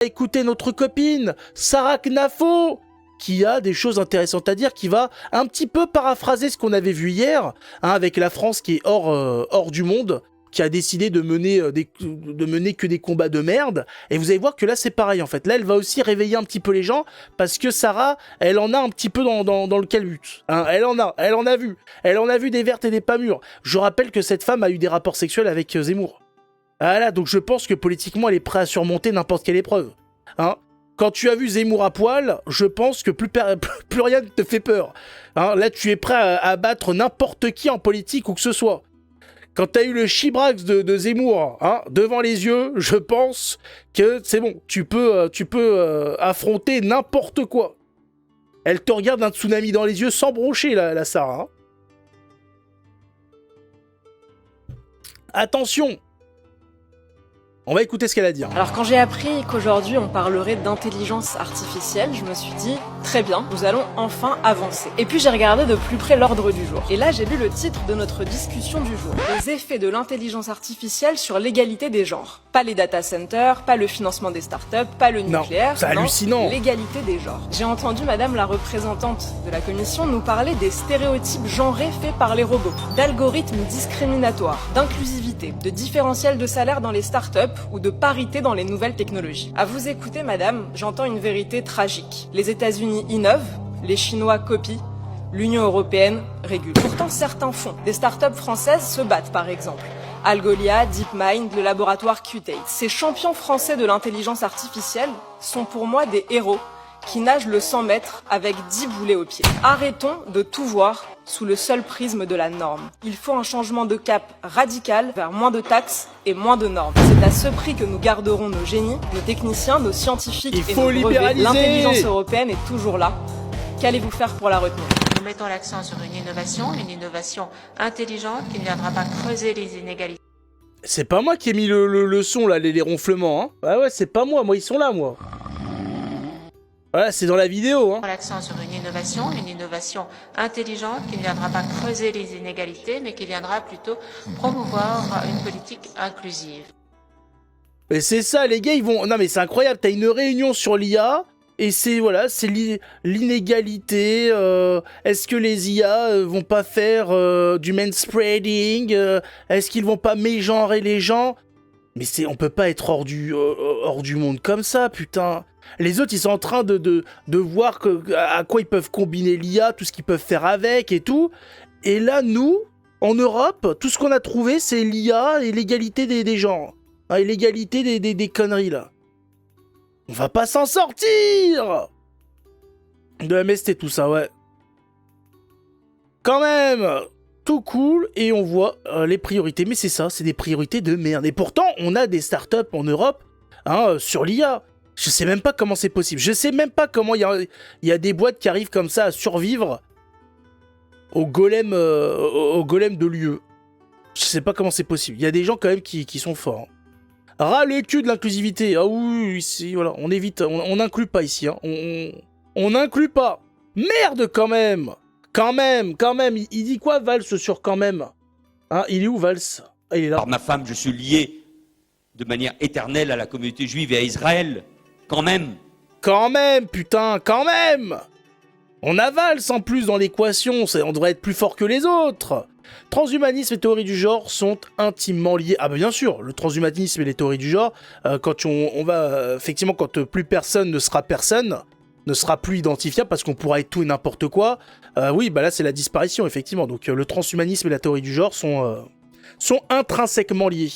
écouter notre copine, Sarah Knafo, qui a des choses intéressantes à dire, qui va un petit peu paraphraser ce qu'on avait vu hier, hein, avec la France qui est hors du monde, qui a décidé de mener que des combats de merde, et vous allez voir que là c'est pareil en fait. Là elle va aussi réveiller un petit peu les gens, parce que Sarah, elle en a un petit peu dans le calbut. Hein. Elle en a vu des vertes et des pas mûres. Je rappelle que cette femme a eu des rapports sexuels avec Zemmour. Voilà, donc je pense que politiquement elle est prête à surmonter n'importe quelle épreuve. Hein. Quand tu as vu Zemmour à poil, je pense que plus rien ne te fait peur. Hein. Là tu es prêt à battre n'importe qui en politique ou que ce soit. Quand t'as eu le chibrax de Zemmour hein, devant les yeux, je pense que c'est bon, tu peux affronter n'importe quoi. Elle te regarde un tsunami dans les yeux sans broncher, la Sarah. Hein. Attention, on va écouter ce qu'elle a à dire. Alors quand j'ai appris qu'aujourd'hui on parlerait d'intelligence artificielle, je me suis dit, très bien, nous allons enfin avancer. Et puis j'ai regardé de plus près l'ordre du jour. Et là j'ai lu le titre de notre discussion du jour. Les effets de l'intelligence artificielle sur l'égalité des genres. Pas les data centers, pas le financement des startups, pas le nucléaire. Non, c'est hallucinant. L'égalité des genres. J'ai entendu madame la représentante de la commission nous parler des stéréotypes genrés faits par les robots, d'algorithmes discriminatoires, d'inclusivité, de différentiel de salaire dans les startups ou de parité dans les nouvelles technologies. À vous écouter, madame, j'entends une vérité tragique. Les États-Unis innovent, les Chinois copient, l'Union européenne régule. Pourtant, certains font. Des startups françaises se battent, par exemple. Algolia, DeepMind, le laboratoire Qt. Ces champions français de l'intelligence artificielle sont pour moi des héros qui nagent le 100 mètres avec 10 boulets aux pieds. Arrêtons de tout voir sous le seul prisme de la norme. Il faut un changement de cap radical vers moins de taxes et moins de normes. C'est à ce prix que nous garderons nos génies, nos techniciens, nos scientifiques et nos brevets. L'intelligence européenne est toujours là. Qu'allez-vous faire pour la retenir ? Nous mettons l'accent sur une innovation intelligente qui ne viendra pas creuser les inégalités. C'est pas moi qui ai mis le son là, les ronflements. Hein. Ouais, c'est pas moi. Moi, ils sont là, moi. Voilà, c'est dans la vidéo. Hein. L'accent sur une innovation intelligente qui ne viendra pas creuser les inégalités, mais qui viendra plutôt promouvoir une politique inclusive. Mais c'est ça, les gars, ils vont... Non mais c'est incroyable, t'as une réunion sur l'IA, et c'est l'inégalité, est-ce que les IA vont pas faire du manspreading, est-ce qu'ils vont pas mégenrer les gens? Mais on peut pas être hors du monde comme ça, putain. Les autres, ils sont en train de voir à quoi ils peuvent combiner l'IA, tout ce qu'ils peuvent faire avec et tout. Et là, nous, en Europe, tout ce qu'on a trouvé, c'est l'IA et l'égalité des genres. Hein, et l'égalité des conneries, là. On va pas s'en sortir! De MST, tout ça, ouais. Quand même, tout cool, et on voit les priorités. Mais c'est ça, c'est des priorités de merde. Et pourtant, on a des startups en Europe hein, sur l'IA. Je sais même pas comment c'est possible. Je sais même pas comment il y a des boîtes qui arrivent comme ça à survivre au golem de l'UE. Je sais pas comment c'est possible. Il y a des gens quand même qui sont forts. Ras le cul de l'inclusivité. Ah oui, ici, voilà. On évite, on n'inclut pas ici. Hein. On n'inclut pas. Merde quand même. Quand même. Il dit quoi Valls sur quand même hein, il est où Valls ah, il est là. Par ma femme, je suis lié de manière éternelle à la communauté juive et à Israël. Quand même. Quand même, putain, quand même. On a Valls en plus dans l'équation, on devrait être plus fort que les autres. Transhumanisme et théorie du genre sont intimement liés. Ah bah bien sûr, le transhumanisme et les théories du genre, quand on va... effectivement, quand plus personne ne sera plus identifiable parce qu'on pourra être tout et n'importe quoi, oui, bah là c'est la disparition, effectivement. Donc le transhumanisme et la théorie du genre sont intrinsèquement liés.